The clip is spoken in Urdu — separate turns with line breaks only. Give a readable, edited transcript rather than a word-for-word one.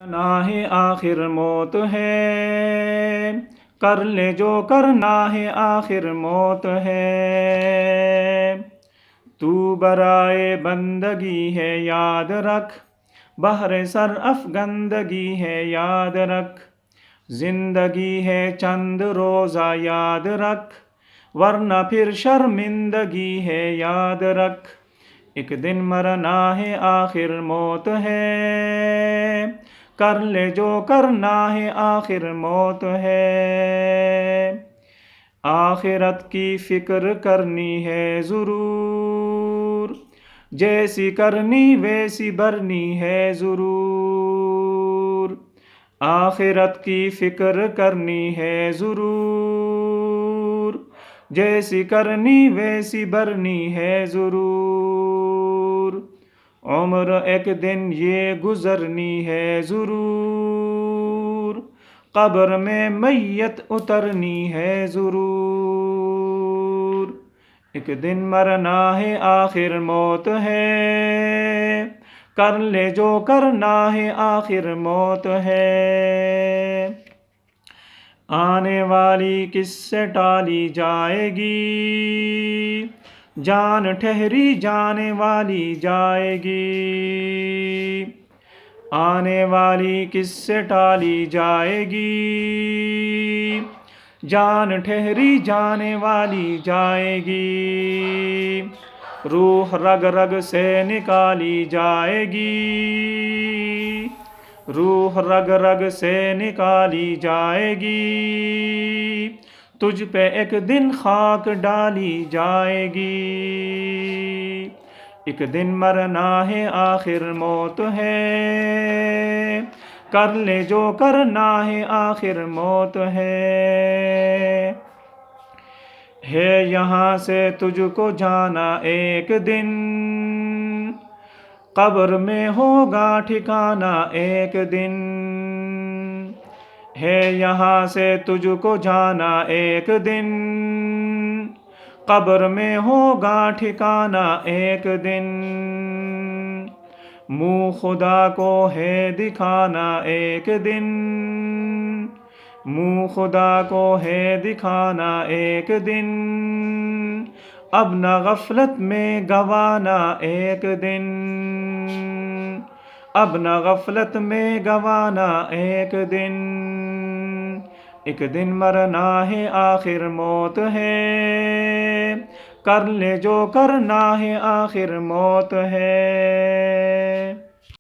کرنا ہے آخر موت ہے، کر لے جو کرنا ہے آخر موت ہے۔ تو برائے بندگی ہے یاد رکھ، بہر سر افگندگی ہے یاد رکھ۔ زندگی ہے چند روزہ یاد رکھ، ورنہ پھر شرمندگی ہے یاد رکھ۔ ایک دن مرنا ہے آخر موت ہے، کر لے جو کرنا ہے آخر موت ہے۔ آخرت کی فکر کرنی ہے ضرور، جیسی کرنی ویسی برنی ہے ضرور۔ آخرت کی فکر کرنی ہے ضرور، جیسی کرنی ویسی برنی ہے ضرور۔ عمر ایک دن یہ گزرنی ہے ضرور، قبر میں میت اترنی ہے ضرور۔ ایک دن مرنا ہے آخر موت ہے، کر لے جو کرنا ہے آخر موت ہے۔ آنے والی کس سے ٹالی جائے گی، جان ٹھہری جانے والی جائے گی۔ آنے والی کس سے ٹالی جائے گی، جان ٹھہری جانے والی جائے گی۔ روح رگ رگ سے نکالی جائے گی، روح رگ رگ سے نکالی جائے گی۔ تجھ پہ ایک دن خاک ڈالی جائے گی۔ ایک دن مرنا ہے آخر موت ہے، کر لے جو کرنا ہے آخر موت ہے۔ یہاں سے تجھ کو جانا ایک دن، قبر میں ہوگا ٹھکانا ایک دن۔ یہاں سے تجھ کو جانا ایک دن، قبر میں ہوگا ٹھکانا ایک دن۔ منہ خدا کو ہے دکھانا ایک دن، منہ خدا کو ہے دکھانا ایک دن۔ اب نہ غفلت میں گنوانا ایک دن، اب نہ غفلت میں گنوانا ایک دن۔ ایک دن مرنا ہے آخر موت ہے، کر لے جو کرنا ہے آخر موت ہے۔